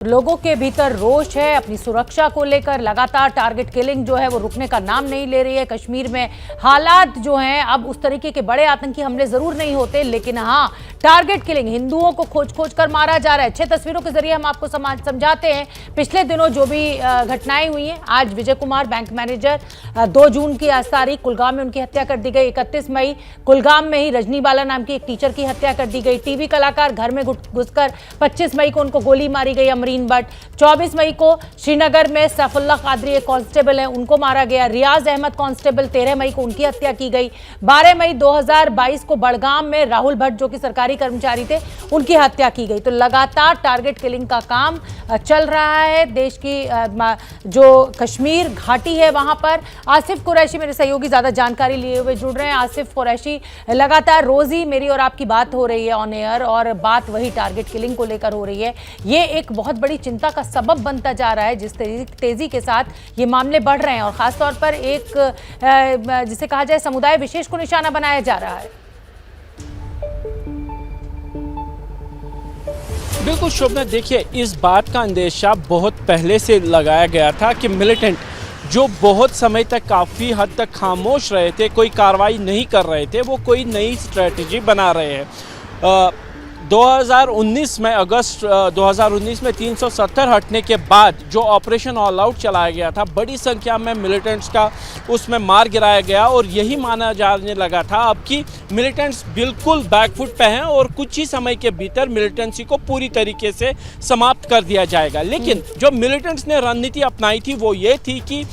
लोगों के भीतर रोष है अपनी सुरक्षा को लेकर। लगातार टारगेट किलिंग जो है वो रुकने का नाम नहीं ले रही है। कश्मीर में हालात जो हैं अब उस तरीके के बड़े आतंकी हमले जरूर नहीं होते, लेकिन हाँ टारगेट किलिंग, हिंदुओं को खोज खोज कर मारा जा रहा है। 6 तस्वीरों के जरिए हम आपको समझाते हैं पिछले दिनों जो भी घटनाएं हुई हैं। आज विजय कुमार बैंक मैनेजर, 2 जून की आज तारीख कुलगाम में उनकी हत्या कर दी गई। 31 मई कुलगाम में ही रजनी बाला नाम की एक टीचर की हत्या कर दी गई। टीवी कलाकार घर में घुसकर 25 मई को उनको गोली मारी गई अमरीन भट्ट। 24 मई को श्रीनगर में सैफुल्लाह कादरी एक कांस्टेबल है, उनको मारा गया। रियाज अहमद कांस्टेबल 13 मई को उनकी हत्या की गई। 12 मई 2022 को बड़गाम में राहुल भट्ट जो कि सरकारी कर्मचारी थे उनकी हत्या की गई। तो लगातार टारगेट किलिंग का काम चल रहा है। देश की जो कश्मीर घाटी है वहां पर आसिफ कुरैशी मेरे सहयोगी ज्यादा जानकारी लिए हुए जुड़ रहे हैं। आसिफ कुरैशी, लगातार रोज ही मेरी और आपकी बात हो रही है ऑन एयर और बात वही टारगेट किलिंग को लेकर हो रही है। ये एक बहुत बड़ी चिंता का सबब बनता जा रहा है जिस तेजी के साथ ये मामले बढ़ रहे हैं और खासतौर पर एक जिसे कहा जाए समुदाय विशेष को निशाना बनाया जा रहा है। बिल्कुल शोभना, देखिए इस बात का अंदेशा बहुत पहले से लगाया गया था कि मिलिटेंट जो बहुत समय तक काफ़ी हद तक खामोश रहे थे, कोई कार्रवाई नहीं कर रहे थे, वो कोई नई स्ट्रेटजी बना रहे हैं। 2019 में अगस्त 2019 में 370 हटने के बाद जो ऑपरेशन ऑल आउट चलाया गया था, बड़ी संख्या में मिलिटेंट्स का उसमें मार गिराया गया और यही माना जाने लगा था अब कि मिलिटेंट्स बिल्कुल बैकफुट पे हैं और कुछ ही समय के भीतर मिलिटेंसी को पूरी तरीके से समाप्त कर दिया जाएगा। लेकिन जो मिलिटेंट्स ने रणनीति अपनाई थी वो ये थी कि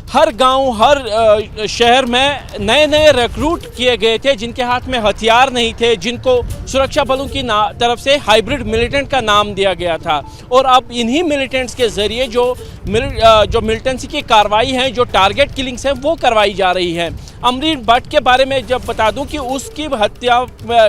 हर गांव, हर शहर में नए नए रिक्रूट किए गए थे जिनके हाथ में हथियार नहीं थे, जिनको सुरक्षा बलों की तरफ से हाइब्रिड मिलिटेंट का नाम दिया गया था। और अब इन्हीं मिलिटेंट्स के जरिए जो मिलिटेंसी की कार्रवाई है, जो टारगेट किलिंग्स हैं, वो करवाई जा रही है। अमरीन भट्ट के बारे में जब बता दूं कि उसकी हत्या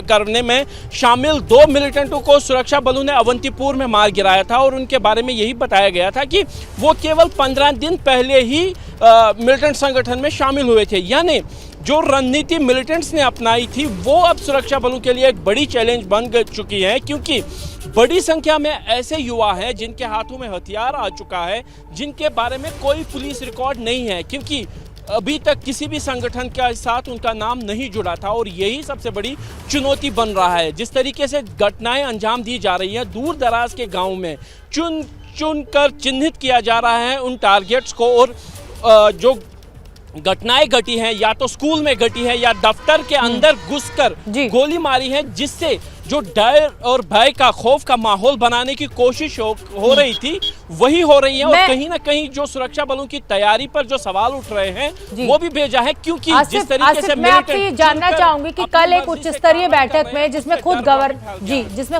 करने में शामिल 2 मिलिटेंटों को सुरक्षा बलों ने अवंतीपुर में मार गिराया था और उनके बारे में यही बताया गया था कि वो केवल 15 दिन पहले ही मिलिटेंट संगठन में शामिल हुए थे। यानी जो रणनीति मिलिटेंट्स ने अपनाई थी वो अब सुरक्षा बलों के लिए एक बड़ी चैलेंज बन चुकी है, क्योंकि बड़ी संख्या में ऐसे युवा हैं जिनके हाथों में हथियार आ चुका है, जिनके बारे में कोई पुलिस रिकॉर्ड नहीं है, क्योंकि अभी तक किसी भी संगठन के साथ उनका नाम नहीं जुड़ा था। और यही सबसे बड़ी चुनौती बन रहा है। जिस तरीके से घटनाएं अंजाम दी जा रही हैं, दूर दराज के गाँव में चुन कर चिन्हित किया जा रहा है उन टारगेट्स को, और जो घटनाएं घटी हैं या तो स्कूल में घटी है या दफ्तर के अंदर घुसकर गोली मारी है, जिससे जो डर और भय का, खौफ का माहौल बनाने की कोशिश हो रही थी वही हो रही है। और कहीं ना कहीं जो सुरक्षा बलों की तैयारी पर जो सवाल उठ रहे हैं वो भी भेजा है, क्योंकि जिस तरीके से मैं आपसे जानना चाहूंगी कि कल एक उच्च स्तरीय बैठक में जिसमें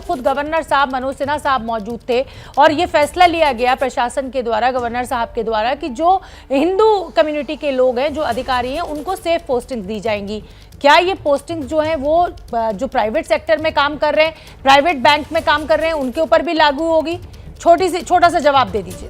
खुद गवर्नर साहब मनोज सिन्हा साहब मौजूद थे और ये फैसला लिया गया प्रशासन के द्वारा, गवर्नर साहब के द्वारा, कि जो हिंदू कम्युनिटी के लोग हैं, जो अधिकारी हैं, उनको सेफ पोस्टिंग दी जाएंगी। क्या ये पोस्टिंग जो है वो जो प्राइवेट सेक्टर में काम कर रहे हैं, प्राइवेट बैंक में काम कर रहे हैं, उनके ऊपर भी लागू होगी? छोटा सा जवाब दे दीजिए।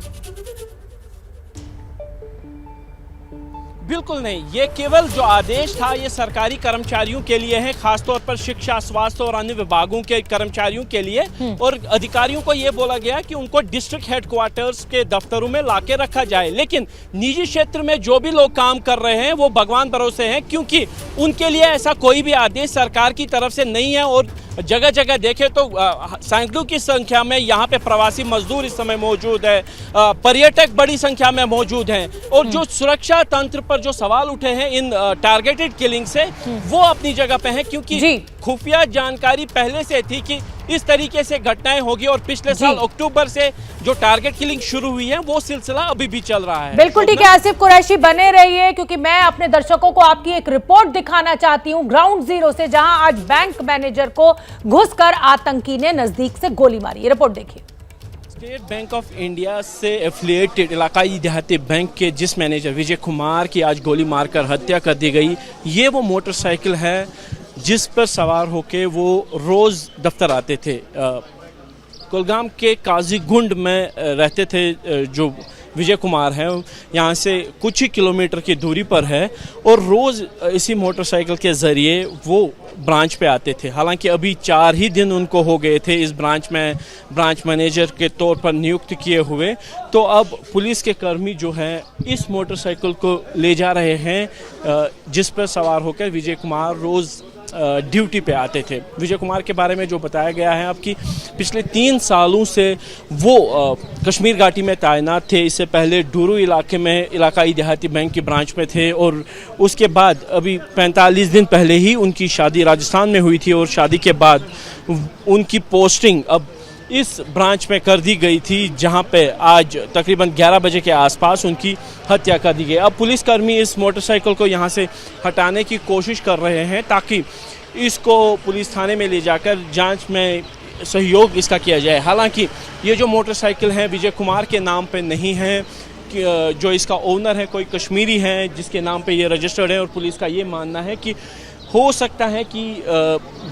बिल्कुल नहीं, ये केवल जो आदेश था ये सरकारी कर्मचारियों के लिए है, खासतौर पर शिक्षा, स्वास्थ्य और अन्य विभागों के कर्मचारियों के लिए। और अधिकारियों को ये बोला गया कि उनको डिस्ट्रिक्ट हेडक्वार्टर्स के दफ्तरों में लाके रखा जाए। लेकिन निजी क्षेत्र में जो भी लोग काम कर रहे हैं वो भगवान भरोसे हैं, क्योंकि उनके लिए ऐसा कोई भी आदेश सरकार की तरफ से नहीं है। और जगह जगह देखें तो सैकड़ों की संख्या में यहाँ पे प्रवासी मजदूर इस समय मौजूद है, पर्यटक बड़ी संख्या में मौजूद हैं। और जो सुरक्षा तंत्र पर जो सवाल उठे हैं इन टारगेटेड किलिंग से, वो अपनी जगह पे हैं, क्योंकि खुफिया जानकारी पहले से थी कि इस तरीके से घटनाएं होगी। और पिछले साल अक्टूबर से जो टारगेट किलिंग शुरू हुई है वो सिलसिला अभी भी चल रहा है। बिल्कुल ठीक है, आसिफ कुरैशी बने रहिए, क्योंकि मैं अपने दर्शकों को आपकी एक रिपोर्ट दिखाना चाहती हूं ग्राउंड जीरो से, जहां आज बैंक मैनेजर को घुसकर आतंकी ने नजदीक से गोली मारी। ये रिपोर्ट देखिए। स्टेट बैंक ऑफ इंडिया से एफिलिएटेड इलाकाई देहाती बैंक के जिस मैनेजर विजय कुमार की आज गोली मारकर हत्या कर दी गई, ये वो मोटरसाइकिल है जिस पर सवार होके वो रोज़ दफ्तर आते थे। कुलगाम के काजीगुंड में रहते थे जो विजय कुमार हैं, यहाँ से कुछ ही किलोमीटर की दूरी पर है और रोज़ इसी मोटरसाइकिल के ज़रिए वो ब्रांच पे आते थे। हालांकि अभी 4 ही दिन उनको हो गए थे इस ब्रांच में ब्रांच मैनेजर के तौर पर नियुक्त किए हुए। तो अब पुलिस के कर्मी जो हैं इस मोटरसाइकिल को ले जा रहे हैं जिस पर सवार होकर विजय कुमार रोज़ ड्यूटी पे आते थे। विजय कुमार के बारे में जो बताया गया है अब कि पिछले 3 सालों से वो कश्मीर घाटी में तैनात थे। इससे पहले डूरू इलाके में इलाकाई देहाती बैंक की ब्रांच में थे और उसके बाद अभी 45 दिन पहले ही उनकी शादी राजस्थान में हुई थी और शादी के बाद उनकी पोस्टिंग अब इस ब्रांच में कर दी गई थी, जहां पे आज तकरीबन 11 बजे के आसपास उनकी हत्या कर दी गई। अब पुलिसकर्मी इस मोटरसाइकिल को यहां से हटाने की कोशिश कर रहे हैं ताकि इसको पुलिस थाने में ले जाकर जांच में सहयोग इसका किया जाए। हालांकि ये जो मोटरसाइकिल है विजय कुमार के नाम पे नहीं है, जो इसका ओनर है कोई कश्मीरी है जिसके नाम पे ये रजिस्टर्ड है और पुलिस का ये मानना है कि हो सकता है कि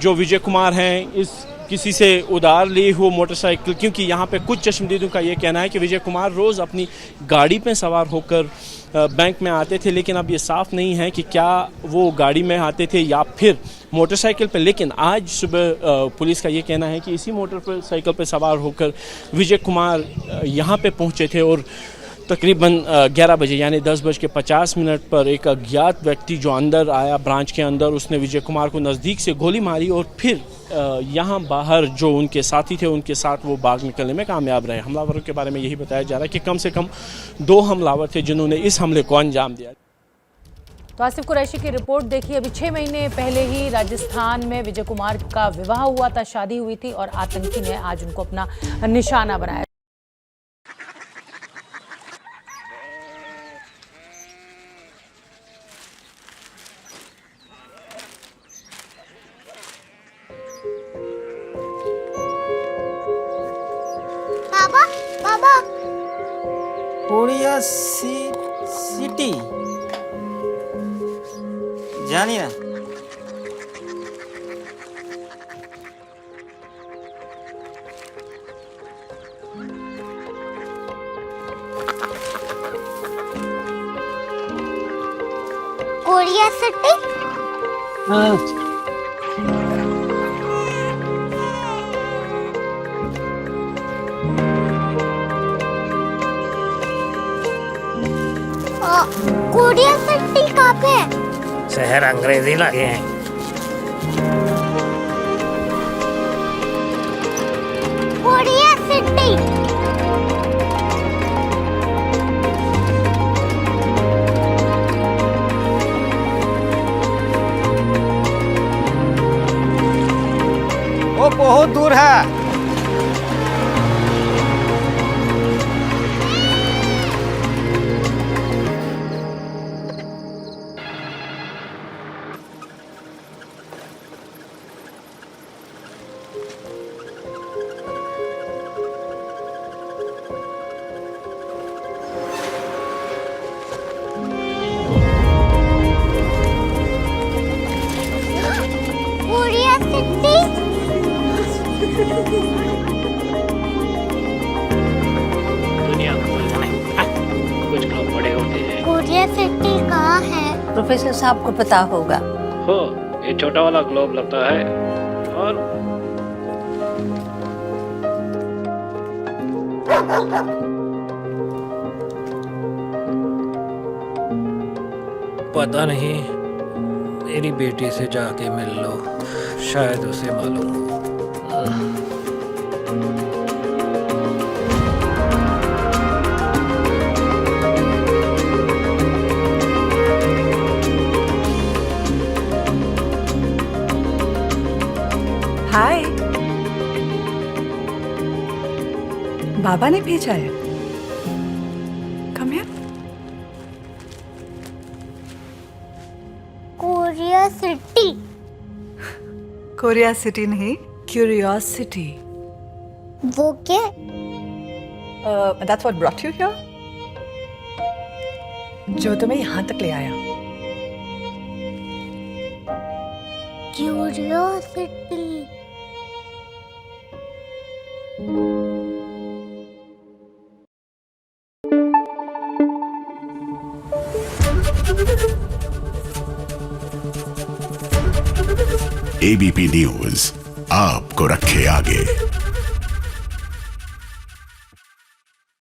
जो विजय कुमार हैं इस किसी से उधार ली हुई मोटरसाइकिल, क्योंकि यहाँ पे कुछ चश्मदीदों का ये कहना है कि विजय कुमार रोज़ अपनी गाड़ी पे सवार होकर बैंक में आते थे, लेकिन अब ये साफ नहीं है कि क्या वो गाड़ी में आते थे या फिर मोटरसाइकिल पे। लेकिन आज सुबह पुलिस का ये कहना है कि इसी मोटरसाइकिल पे सवार होकर विजय कुमार यहाँ पे पहुँचे थे और तकरीबन 11 बजे यानी 10:50 पर एक अज्ञात व्यक्ति जो अंदर आया ब्रांच के अंदर, उसने विजय कुमार को नज़दीक से गोली मारी और फिर यहाँ बाहर जो उनके साथी थे उनके साथ वो भाग निकलने में कामयाब रहे। हमलावरों के बारे में यही बताया जा रहा है कि कम से कम 2 हमलावर थे जिन्होंने इस हमले को अंजाम दिया। तो आसिफ कुरैशी की रिपोर्ट देखिए। अभी 6 महीने पहले ही राजस्थान में विजय कुमार का विवाह हुआ था, शादी हुई थी और आतंकी ने आज उनको अपना निशाना बनाया। बाबा कोरिया सिटी जानिए कोरिया सिटी। हाँ कोरिया सिटी कहाँ पे है? शहर अंग्रेजी लगे हैं। Korea city. वो बहुत दूर है। Korea city. दुनिया कुछ लोग बड़े होते हैं। कोरिया सिटी कहाँ है? प्रोफेसर साहब को पता होगा। हो ये छोटा वाला ग्लोब लगता है और पता नहीं, मेरी बेटी से जाके मिल लो, शायद उसे मालूम हो। हाय, बाबा ने भेजा है। Come here. Korea city. Korea city नहीं, क्यूरियोसिटी। वो क्या? That's what brought you here? जो तुम्हें यहाँ तक ले आया। क्यूरियोसिटी। एबीपी न्यूज आपको रखे आगे।